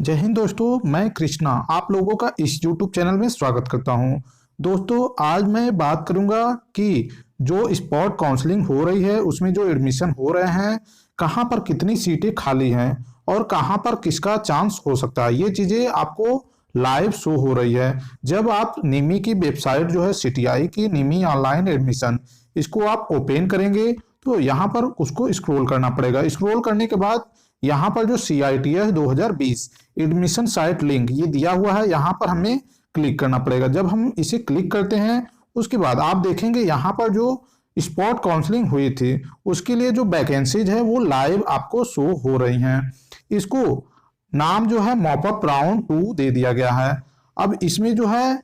जय हिंद दोस्तों, मैं कृष्णा आप लोगों का इस YouTube चैनल में स्वागत करता हूं। दोस्तों, आज मैं बात करूंगा कि जो स्पॉट काउंसलिंग हो रही है उसमें जो एडमिशन हो रहे हैं, कहां पर कितनी सीटें खाली हैं और कहां पर किसका चांस हो सकता है, ये चीज़ें आपको लाइव शो हो रही है। जब आप निमी की वेबसाइट जो है सीटीआई की निमी ऑनलाइन एडमिशन, इसको आप ओपन करेंगे तो यहाँ पर उसको स्क्रॉल करना पड़ेगा। स्क्रॉल करने के बाद यहाँ पर जो CITS 2020 एडमिशन साइट लिंक ये दिया हुआ है, यहाँ पर हमें क्लिक करना पड़ेगा। जब हम इसे क्लिक करते हैं उसके बाद आप देखेंगे यहाँ पर जो स्पॉट काउंसलिंग हुई थी उसके लिए जो वैकेंसीज है वो लाइव आपको शो हो रही हैं। इसको नाम जो है मॉपअप राउंड 2 दे दिया गया है। अब इसमें जो है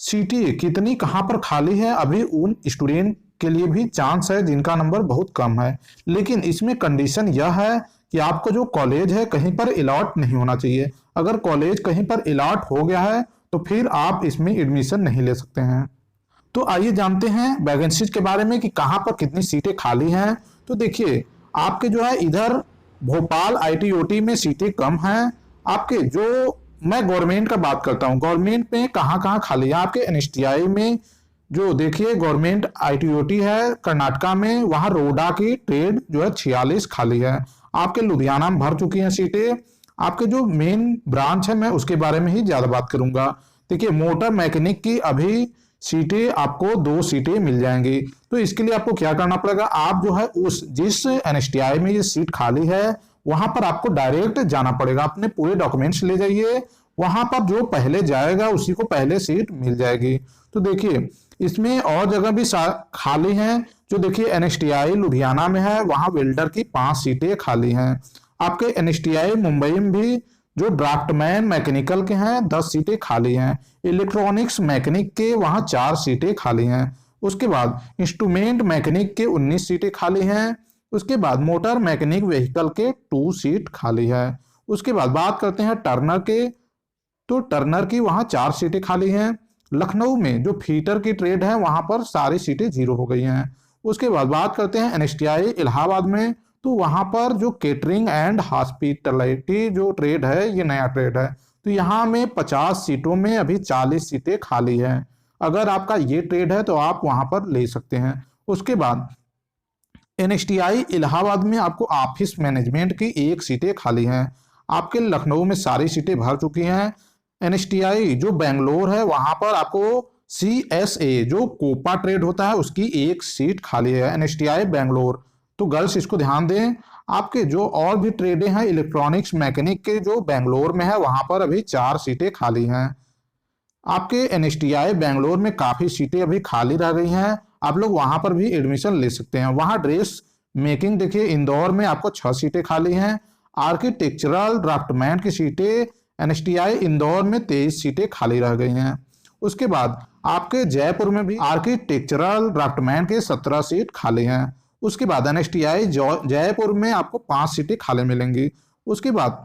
सीटें कितनी कहाँ पर खाली है, अभी उन स्टूडेंट के लिए भी चांस है जिनका नंबर बहुत कम है, लेकिन इसमें कंडीशन यह है कि आपको जो कॉलेज है कहीं पर अलॉट नहीं होना चाहिए। अगर कॉलेज कहीं पर अलॉट हो गया है तो फिर आप इसमें एडमिशन नहीं ले सकते हैं। तो आइए जानते हैं वैकेंसीज के बारे में कि कहाँ पर कितनी सीटें खाली हैं। तो देखिए, आपके जो है इधर भोपाल ITOT में सीटें कम हैं। आपके जो मैं गवर्नमेंट का बात करता हूँ, गवर्नमेंट में कहाँ कहाँ खाली है। आपके NSTI में जो देखिए गवर्नमेंट ITOT है कर्नाटका में, वहाँ रोडा की ट्रेड जो है 46 खाली है। आपके लुधियाना में भर चुकी हैं सीटें। आपके जो मेन ब्रांच है मैं उसके बारे में ही ज्यादा बात करूंगा। देखिए, मोटर मैकेनिक की अभी सीटें आपको 2 सीटें मिल जाएंगी। तो इसके लिए आपको क्या करना पड़ेगा, आप जो है उस जिस NSTI में ये सीट खाली है वहां पर आपको डायरेक्ट जाना पड़ेगा। अपने पूरे डॉक्यूमेंट्स ले जाइए, वहां पर जो पहले जाएगा उसी को पहले सीट मिल जाएगी। तो देखिए, इसमें और जगह भी खाली हैं। जो देखिए NSTI लुधियाना में है, वहां वेल्डर की 5 सीटें खाली हैं। आपके NSTI मुंबई में भी जो ड्राफ्टमैन मैकेनिकल के हैं 10 सीटें खाली हैं। इलेक्ट्रॉनिक्स मैकेनिक के वहां 4 सीटें खाली हैं। उसके बाद इंस्ट्रूमेंट मैकेनिक के 19 सीटें खाली हैं। उसके बाद मोटर मैकेनिक व्हीकल के 2 सीट खाली है। उसके बाद बात करते हैं टर्नर के, तो टर्नर की वहां 4 सीटें खाली हैं। लखनऊ में जो फीटर की ट्रेड है वहां पर सारी सीटें 0 हो गई हैं। उसके बाद बात करते हैं NSTI इलाहाबाद में, तो वहां पर जो केटरिंग एंड हॉस्पिटलिटी जो ट्रेड है ये नया ट्रेड है। तो यहाँ में 50 सीटों में अभी 40 सीटें खाली हैं। अगर आपका ये ट्रेड है तो आप वहां पर ले सकते हैं। उसके बाद NSTI इलाहाबाद में आपको ऑफिस मैनेजमेंट की 1 सीटें खाली हैं। आपके लखनऊ में सारी सीटें भर चुकी हैं। NSTI जो बेंगलोर है वहां पर आपको CSA जो कोपा ट्रेड होता है उसकी 1 सीट खाली है NSTI बेंगलोर। तो गर्ल्स इसको ध्यान दें। आपके जो और भी ट्रेडें हैं इलेक्ट्रॉनिक्स मैकेनिक के जो बेंगलोर में है वहां पर अभी 4 सीटें खाली हैं। आपके NSTI बेंगलोर में काफी सीटें अभी खाली रह गई हैं, आप लोग वहां पर भी एडमिशन ले सकते हैं। वहां ड्रेस मेकिंग देखिए इंदौर में आपको 6 सीटें खाली हैं। आर्किटेक्चरल ड्राफ्टमैन की सीटें NSTI इंदौर में 23 सीटें खाली रह गई हैं। उसके बाद आपके जयपुर में भी आर्किटेक्चरल ड्राफ्टमैन के 17 सीट खाली हैं। उसके बाद NSTI जयपुर में आपको 5 सीटें खाली मिलेंगी। उसके बाद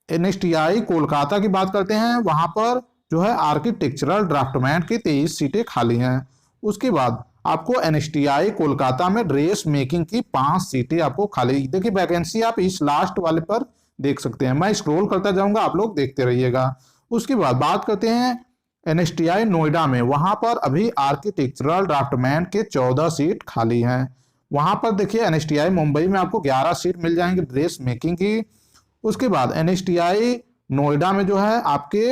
NSTI कोलकाता की बात करते हैं, वहां पर जो है आर्किटेक्चरल ड्राफ्टमैन की 23 सीटें खाली हैं। उसके बाद आपको NSTI कोलकाता में ड्रेस मेकिंग की 5 सीटें आपको खाली। देखिए, वैकेंसी आप इस लास्ट वाले पर देख सकते हैं। मैं स्क्रॉल करता जाऊंगा, आप लोग देखते रहिएगा। उसके बाद बात करते हैं NSTI नोएडा में, वहां पर अभी आर्किटेक्चरल ड्राफ्टमैन के 14 सीट खाली हैं। वहां पर देखिए NSTI मुंबई में आपको 11 सीट मिल जाएंगे ड्रेस मेकिंग की। उसके बाद NSTI नोएडा में जो है आपके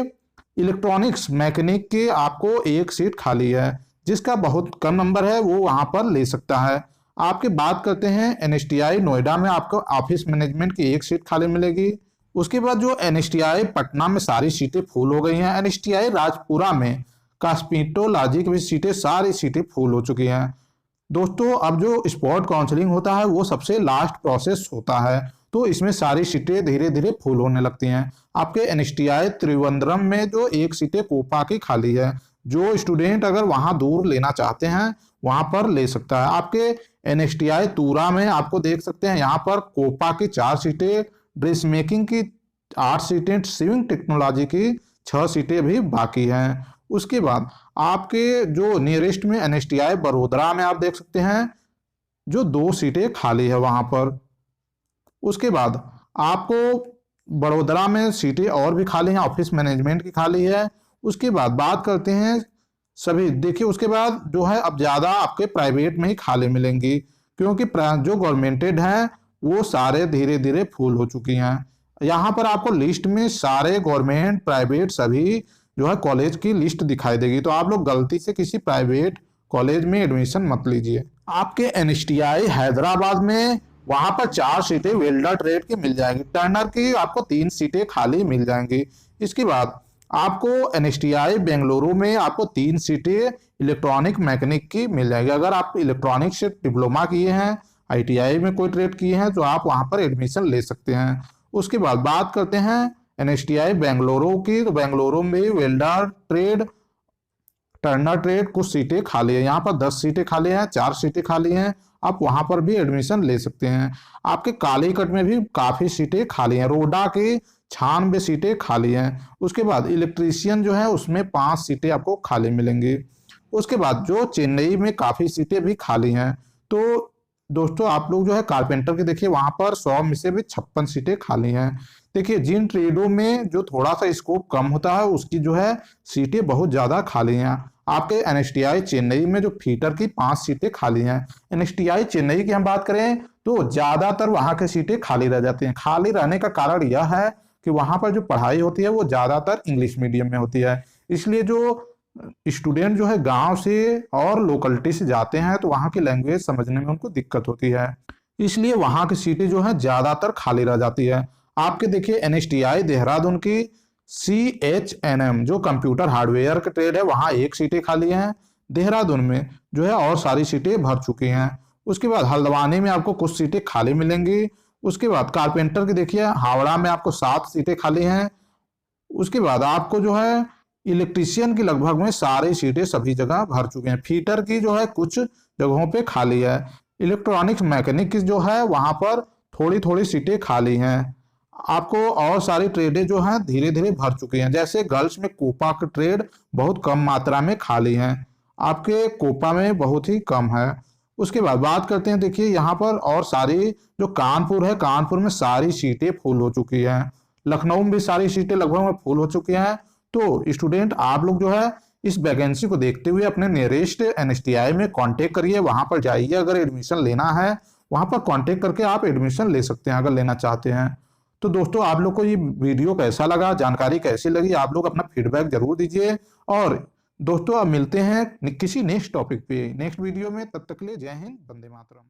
इलेक्ट्रॉनिक्स मैकेनिक के आपको 1 सीट खाली है। जिसका बहुत कम नंबर है वो वहां पर ले सकता है। आपके बात करते हैं NSTI नोएडा में आपको ऑफिस मैनेजमेंट की 1 सीट खाली मिलेगी। उसके बाद जो NSTI पटना में सारी सीटें फुल हो गई हैं। NSTI राजपुरा में कॉस्मेटोलॉजी की भी सीटें सारी सीटें फुल हो चुकी हैं। दोस्तों, अब जो स्पॉट काउंसलिंग होता है वो सबसे लास्ट प्रोसेस होता है, तो इसमें सारी सीटें धीरे धीरे फुल होने लगती हैं। आपके NSTI त्रिवेंद्रम में जो 1 सीटें कोपा की खाली है, जो स्टूडेंट अगर वहां दूर लेना चाहते हैं वहां पर ले सकता है। आपके NSTI तूरा में आपको देख सकते हैं यहाँ पर कोपा की 4 सीटें, ड्रेस मेकिंग की 8 सीटें, सिविंग टेक्नोलॉजी की 6 सीटें भी बाकी हैं। उसके बाद आपके जो नियरेस्ट में NSTI बड़ोदरा में आप देख सकते हैं जो 2 सीटें खाली है वहां पर। उसके बाद आपको बड़ोदरा में सीटें और भी खाली हैं, ऑफिस मैनेजमेंट की खाली है। उसके बाद बात करते हैं सभी, देखिए उसके बाद जो है अब ज़्यादा आपके प्राइवेट में ही खाली मिलेंगी, क्योंकि जो गवर्नमेंटेड हैं वो सारे धीरे धीरे फुल हो चुकी हैं। यहाँ पर आपको लिस्ट में सारे गवर्नमेंट प्राइवेट सभी जो है कॉलेज की लिस्ट दिखाई देगी, तो आप लोग गलती से किसी प्राइवेट कॉलेज में एडमिशन मत लीजिए। आपके एनएसटीआई हैदराबाद में वहां पर 4 सीटें वेल्डर ट्रेड की मिल जाएंगी, टर्नर की आपको 3 सीटें खाली मिल जाएंगी। इसके बाद आपको एनएसटीआई बेंगलुरु में आपको 3 सीटें इलेक्ट्रॉनिक मैकेनिक की मिल जाएगी। अगर आप इलेक्ट्रॉनिक से डिप्लोमा किए हैं, आईटीआई में कोई ट्रेड किए हैं, तो आप वहां पर एडमिशन ले सकते हैं। उसके बाद बात करते हैं एनएसटीआई बेंगलुरु की, तो बेंगलुरु में वेल्डर ट्रेड, टर्नर ट्रेड कुछ सीटें खाली है। यहाँ पर 10 सीटें खाली हैं, 4 सीटें खाली हैं, आप वहां पर भी एडमिशन ले सकते हैं। आपके कालीकट में भी काफी सीटें खाली हैं, रोडा की 96 सीटें खाली हैं। उसके बाद इलेक्ट्रीशियन जो है उसमें 5 सीटें आपको खाली मिलेंगी। उसके बाद जो चेन्नई में काफी सीटें भी खाली हैं। तो दोस्तों आप लोग जो है कारपेंटर के देखिए वहां पर 100 में से भी 56 सीटें खाली हैं। देखिए जिन ट्रेडों में जो थोड़ा सा स्कोप कम होता है उसकी जो है सीटें बहुत ज्यादा खाली हैं। आपके एनएसटीआई चेन्नई में जो फीटर की 5 सीटें खाली हैं। एनएसटीआई चेन्नई की हम बात करें तो ज्यादातर वहां की सीटें खाली रह जाती हैं। खाली रहने का कारण यह है कि वहां पर जो पढ़ाई होती है वो ज्यादातर इंग्लिश मीडियम में होती है, इसलिए जो स्टूडेंट जो है गांव से और लोकलिटी से जाते हैं तो वहां की लैंग्वेज समझने में उनको दिक्कत होती है, इसलिए वहां की सीटें जो है ज्यादातर खाली रह जाती है। आपके देखिए एनएसटीआई देहरादून की CHNM जो कंप्यूटर हार्डवेयर के ट्रेड है वहां 1 सीटें खाली हैं देहरादून में जो है, और सारी सीटें भर चुकी हैं। उसके बाद हल्द्वानी में आपको कुछ सीटें खाली मिलेंगी। उसके बाद कारपेंटर की देखिए हावड़ा में आपको 7 सीटें खाली हैं। उसके बाद आपको जो है इलेक्ट्रीशियन की लगभग में सारी सीटें सभी जगह भर चुके हैं। फीटर की जो है कुछ जगहों पे खाली है। इलेक्ट्रॉनिक्स मैकेनिक की जो है वहां पर थोड़ी थोड़ी सीटें खाली हैं। आपको और सारी ट्रेडें जो हैं धीरे धीरे भर चुकी हैं। जैसे गर्ल्स में कोपा की ट्रेड बहुत कम मात्रा में खाली हैं, आपके कोपा में बहुत ही कम है। उसके बाद बात करते हैं, देखिए यहाँ पर और सारी जो कानपुर है, कानपुर में सारी सीटें फुल हो चुकी हैं। लखनऊ में भी सारी सीटें लगभग में फुल हो चुकी हैं। तो स्टूडेंट आप लोग जो है इस वैकेंसी को देखते हुए अपने नियरेस्ट एनएसटीआई में कांटेक्ट करिए, वहां पर जाइए। अगर एडमिशन लेना है वहां पर कांटेक्ट करके आप एडमिशन ले सकते हैं अगर लेना चाहते हैं। तो दोस्तों आप लोग को ये वीडियो कैसा लगा, जानकारी कैसी लगी, आप लोग अपना फीडबैक जरूर दीजिए। और दोस्तों अब मिलते हैं किसी नेक्स्ट टॉपिक पे नेक्स्ट वीडियो में, तब तक के लिए जय हिंद, वंदे मातरम।